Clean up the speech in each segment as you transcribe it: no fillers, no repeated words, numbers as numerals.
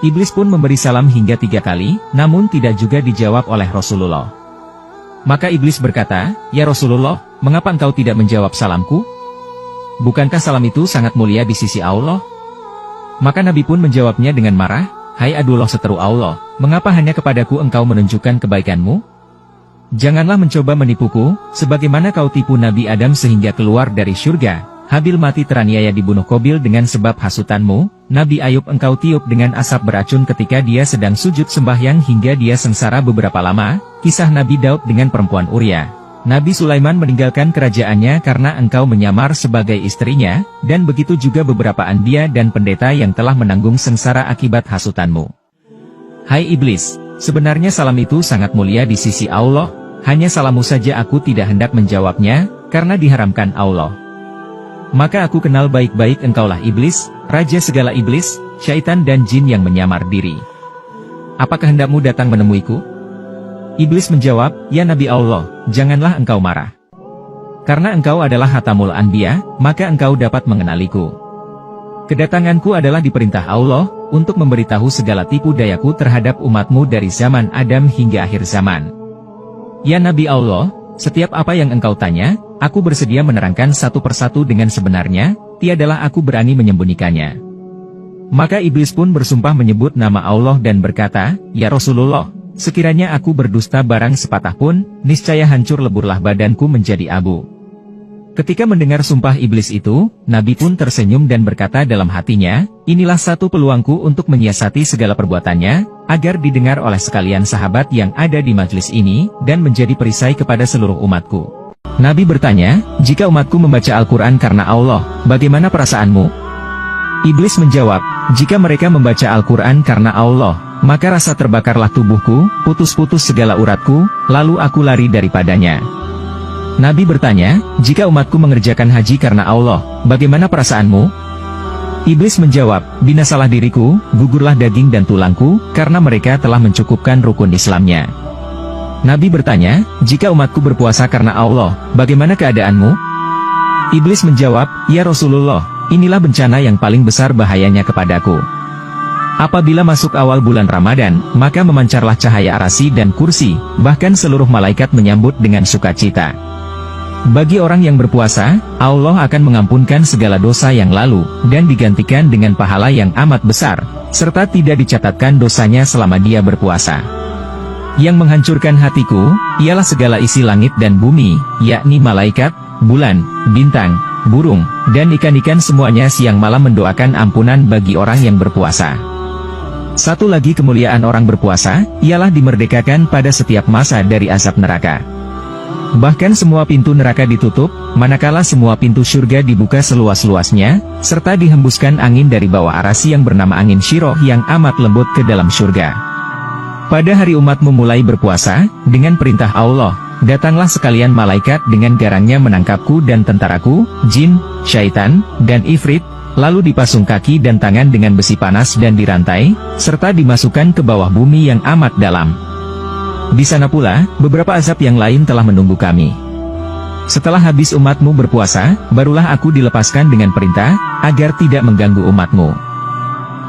Iblis pun memberi salam hingga 3 kali, namun tidak juga dijawab oleh Rasulullah. Maka iblis berkata, "Ya Rasulullah, mengapa engkau tidak menjawab salamku? Bukankah salam itu sangat mulia di sisi Allah?" Maka Nabi pun menjawabnya dengan marah, "Hai Adullah seteru Allah, mengapa hanya kepadaku engkau menunjukkan kebaikanmu? Janganlah mencoba menipuku, sebagaimana kau tipu Nabi Adam sehingga keluar dari syurga. Habil mati teraniaya dibunuh Qabil dengan sebab hasutanmu. Nabi Ayub engkau tiup dengan asap beracun ketika dia sedang sujud sembahyang hingga dia sengsara beberapa lama. Kisah Nabi Daud dengan perempuan Uria. Nabi Sulaiman meninggalkan kerajaannya karena engkau menyamar sebagai istrinya, dan begitu juga beberapa anbiya dan pendeta yang telah menanggung sengsara akibat hasutanmu. Hai iblis, sebenarnya salam itu sangat mulia di sisi Allah, hanya salammu saja aku tidak hendak menjawabnya, karena diharamkan Allah. Maka aku kenal baik-baik engkaulah iblis, raja segala iblis, syaitan dan jin yang menyamar diri. Apakah hendakmu datang menemuiku?" Iblis menjawab, "Ya Nabi Allah, janganlah engkau marah. Karena engkau adalah Hatamul Anbiya, maka engkau dapat mengenaliku. Kedatanganku adalah diperintah Allah, untuk memberitahu segala tipu dayaku terhadap umatmu dari zaman Adam hingga akhir zaman. Ya Nabi Allah, setiap apa yang engkau tanya, aku bersedia menerangkan satu persatu dengan sebenarnya, tiadalah aku berani menyembunyikannya." Maka iblis pun bersumpah menyebut nama Allah dan berkata, "Ya Rasulullah, sekiranya aku berdusta barang sepatah pun, niscaya hancur leburlah badanku menjadi abu." Ketika mendengar sumpah iblis itu, Nabi pun tersenyum dan berkata dalam hatinya, "Inilah satu peluangku untuk menyiasati segala perbuatannya, agar didengar oleh sekalian sahabat yang ada di majelis ini, dan menjadi perisai kepada seluruh umatku." Nabi bertanya, "Jika umatku membaca Al-Quran karena Allah, bagaimana perasaanmu?" Iblis menjawab, "Jika mereka membaca Al-Quran karena Allah, maka rasa terbakarlah tubuhku, putus-putus segala uratku, lalu aku lari daripadanya." Nabi bertanya, "Jika umatku mengerjakan haji karena Allah, bagaimana perasaanmu?" Iblis menjawab, "Binasalah diriku, gugurlah daging dan tulangku, karena mereka telah mencukupkan rukun Islamnya." Nabi bertanya, "Jika umatku berpuasa karena Allah, bagaimana keadaanmu?" Iblis menjawab, "Ya Rasulullah, inilah bencana yang paling besar bahayanya kepadaku. Apabila masuk awal bulan Ramadan, maka memancarlah cahaya arasy dan kursi, bahkan seluruh malaikat menyambut dengan sukacita. Bagi orang yang berpuasa, Allah akan mengampunkan segala dosa yang lalu, dan digantikan dengan pahala yang amat besar, serta tidak dicatatkan dosanya selama dia berpuasa. Yang menghancurkan hatiku, ialah segala isi langit dan bumi, yakni malaikat, bulan, bintang, burung, dan ikan-ikan semuanya siang malam mendoakan ampunan bagi orang yang berpuasa. Satu lagi kemuliaan orang berpuasa, ialah dimerdekakan pada setiap masa dari azab neraka. Bahkan semua pintu neraka ditutup, manakala semua pintu surga dibuka seluas-luasnya, serta dihembuskan angin dari bawah arasy yang bernama angin Syiroh yang amat lembut ke dalam surga. Pada hari umatmu mulai berpuasa, dengan perintah Allah, datanglah sekalian malaikat dengan garangnya menangkapku dan tentaraku, jin, syaitan, dan ifrit, lalu dipasung kaki dan tangan dengan besi panas dan dirantai, serta dimasukkan ke bawah bumi yang amat dalam. Di sana pula, beberapa azab yang lain telah menunggu kami. Setelah habis umatmu berpuasa, barulah aku dilepaskan dengan perintah, agar tidak mengganggu umatmu.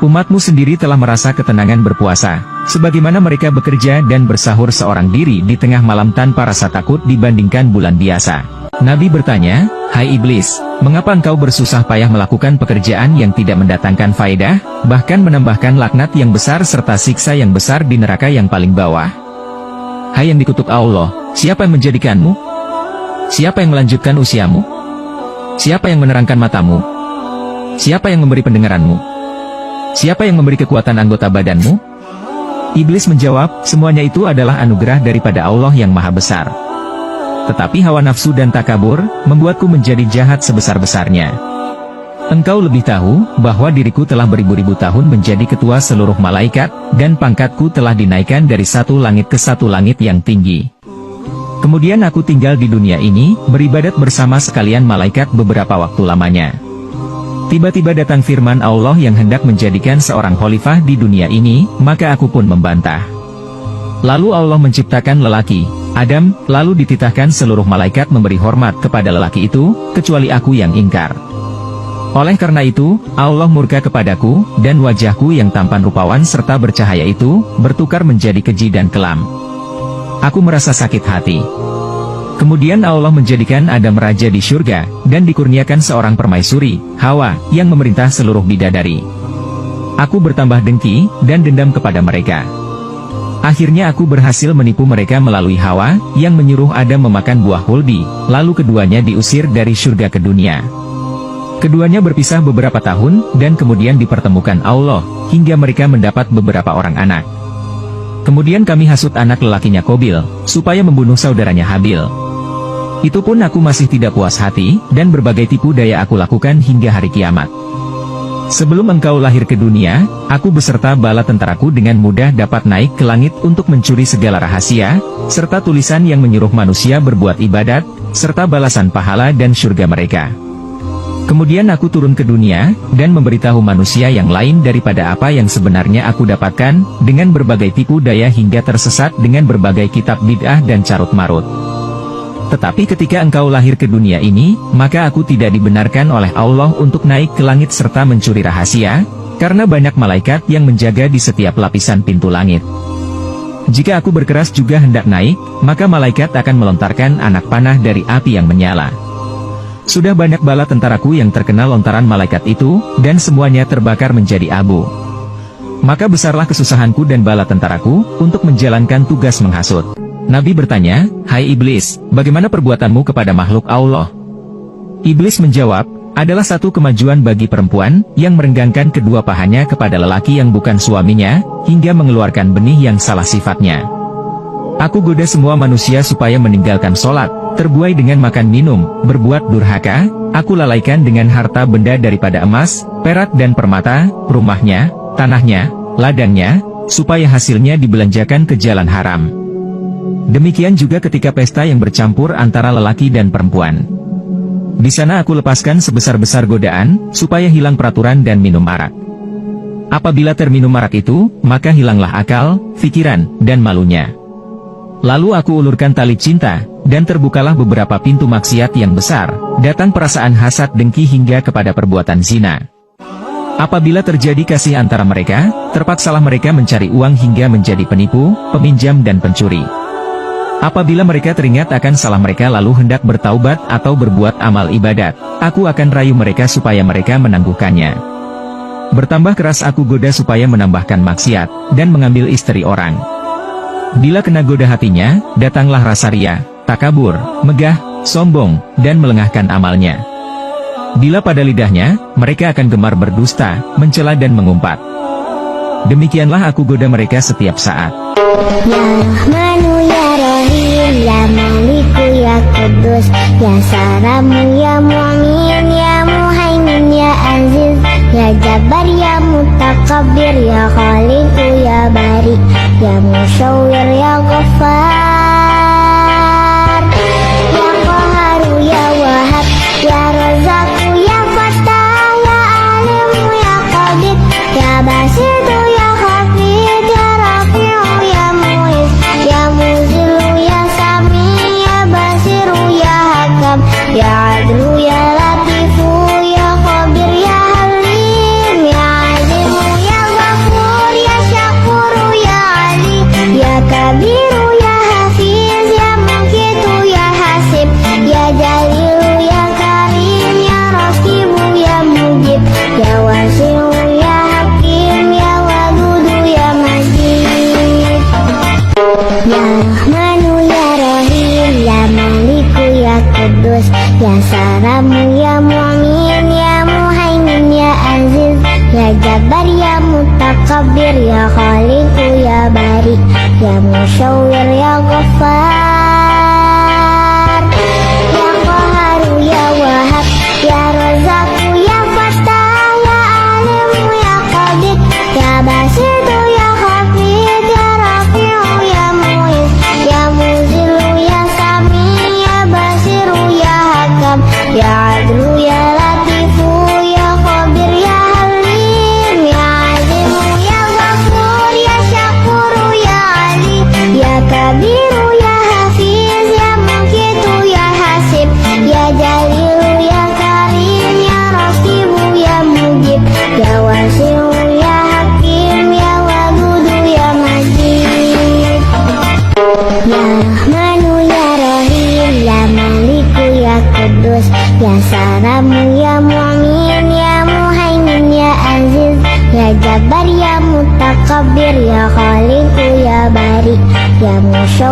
Umatmu sendiri telah merasa ketenangan berpuasa, sebagaimana mereka bekerja dan bersahur seorang diri di tengah malam tanpa rasa takut dibandingkan bulan biasa. Nabi bertanya, "Hai iblis, mengapa engkau bersusah payah melakukan pekerjaan yang tidak mendatangkan faedah, bahkan menambahkan laknat yang besar serta siksa yang besar di neraka yang paling bawah? Hai yang dikutuk Allah, siapa yang menjadikanmu? Siapa yang melanjutkan usiamu? Siapa yang menerangkan matamu? Siapa yang memberi pendengaranmu? Siapa yang memberi kekuatan anggota badanmu?" Iblis menjawab, "Semuanya itu adalah anugerah daripada Allah yang maha besar. Tetapi hawa nafsu dan takabur, membuatku menjadi jahat sebesar-besarnya. Engkau lebih tahu, bahwa diriku telah beribu-ribu tahun menjadi ketua seluruh malaikat, dan pangkatku telah dinaikkan dari satu langit ke satu langit yang tinggi. Kemudian aku tinggal di dunia ini, beribadat bersama sekalian malaikat beberapa waktu lamanya. Tiba-tiba datang firman Allah yang hendak menjadikan seorang khalifah di dunia ini, maka aku pun membantah. Lalu Allah menciptakan lelaki, Adam, lalu dititahkan seluruh malaikat memberi hormat kepada lelaki itu, kecuali aku yang ingkar. Oleh karena itu, Allah murka kepadaku, dan wajahku yang tampan rupawan serta bercahaya itu, bertukar menjadi keji dan kelam. Aku merasa sakit hati. Kemudian Allah menjadikan Adam raja di surga, dan dikurniakan seorang permaisuri, Hawa, yang memerintah seluruh bidadari. Aku bertambah dengki, dan dendam kepada mereka. Akhirnya aku berhasil menipu mereka melalui Hawa, yang menyuruh Adam memakan buah huldi, lalu keduanya diusir dari surga ke dunia. Keduanya berpisah beberapa tahun, dan kemudian dipertemukan Allah, hingga mereka mendapat beberapa orang anak. Kemudian kami hasut anak lelakinya Qabil, supaya membunuh saudaranya Habil. Itu pun aku masih tidak puas hati, dan berbagai tipu daya aku lakukan hingga hari kiamat. Sebelum engkau lahir ke dunia, aku beserta bala tentaraku dengan mudah dapat naik ke langit untuk mencuri segala rahasia, serta tulisan yang menyuruh manusia berbuat ibadat, serta balasan pahala dan surga mereka. Kemudian aku turun ke dunia, dan memberitahu manusia yang lain daripada apa yang sebenarnya aku dapatkan, dengan berbagai tipu daya hingga tersesat dengan berbagai kitab bid'ah dan carut-marut. Tetapi ketika engkau lahir ke dunia ini, maka aku tidak dibenarkan oleh Allah untuk naik ke langit serta mencuri rahasia, karena banyak malaikat yang menjaga di setiap lapisan pintu langit. Jika aku berkeras juga hendak naik, maka malaikat akan melontarkan anak panah dari api yang menyala. Sudah banyak bala tentaraku yang terkena lontaran malaikat itu, dan semuanya terbakar menjadi abu. Maka besarlah kesusahanku dan bala tentaraku, untuk menjalankan tugas menghasut. Nabi bertanya, "Hai Iblis, bagaimana perbuatanmu kepada makhluk Allah?" Iblis menjawab, "Adalah satu kemajuan bagi perempuan, yang merenggangkan kedua pahanya kepada lelaki yang bukan suaminya, hingga mengeluarkan benih yang salah sifatnya. Aku goda semua manusia supaya meninggalkan sholat, terbuai dengan makan minum, berbuat durhaka, aku lalaikan dengan harta benda daripada emas, perak dan permata, rumahnya, tanahnya, ladangnya, supaya hasilnya dibelanjakan ke jalan haram. Demikian juga ketika pesta yang bercampur antara lelaki dan perempuan. Di sana aku lepaskan sebesar-besar godaan, supaya hilang peraturan dan minum arak. Apabila terminum arak itu, maka hilanglah akal, pikiran, dan malunya. Lalu aku ulurkan tali cinta, dan terbukalah beberapa pintu maksiat yang besar, datang perasaan hasad dengki hingga kepada perbuatan zina. Apabila terjadi kasih antara mereka, terpaksalah mereka mencari uang hingga menjadi penipu, peminjam dan pencuri. Apabila mereka teringat akan salah mereka lalu hendak bertaubat atau berbuat amal ibadat, aku akan rayu mereka supaya mereka menangguhkannya. Bertambah keras aku goda supaya menambahkan maksiat, dan mengambil istri orang. Bila kena goda hatinya, datanglah rasa ria, takabur, megah, sombong, dan melengahkan amalnya. Bila pada lidahnya, mereka akan gemar berdusta, mencela dan mengumpat. Demikianlah aku goda mereka setiap saat. Ya Rahmanu ya Rahim, ya Maliku ya Kudus, ya Salamu ya Mu'min, ya Muhaimin ya Aziz, ya Jabbar ya Mutakabbir, ya Khaliqu ya Bari, ya Musyawwir ya Ghaffar, ya Qaharu ya Wahab, ya Razzaqu ya Fattah, ya Alimu ya Qadir, ya Basitu ya Hafid, ya Rafi'u ya Mu'iz, ya Muzilu ya Sami, ya Basiru ya Hakam, ya Adlu ya Latifu, ya Khabir ya Halim, ya Alimu ya Ghafur, ya Syakuru ya Ali, ya Kabiru ya Hafiz, ya Mukitu ya Hasib, ya Jalilu ya Karim, ya Raqibu ya Mujib, ya Wasi'u ya Hakim, ya Wadudu ya Majid. Ya Rahmanu ya Rahim, ya Maliku ya Kudus, ya Salamu ya Mu'min, ya Muhaimin ya Aziz, ya Jabbar ya Mutakabbir, ya Khaliqu ya Bari, ya Musyawwir ya Ghaffar, ya Qaharu ya Wahab, ya Razzaqu ya Fattah, ya Alimu ya Qadir, ya Basitu ya Hafid, ya Rafi'u ya Mu'iz, ya Muzilu ya Sami, ya Basiru ya Hakam, ya Adlu ya Latifu, ya Khabir ya Halim, ya Alimu ya Ghafur, ya Syakuru ya Ali, ya Kabiru khabir, ya khaliqu ya bari, ya musyaw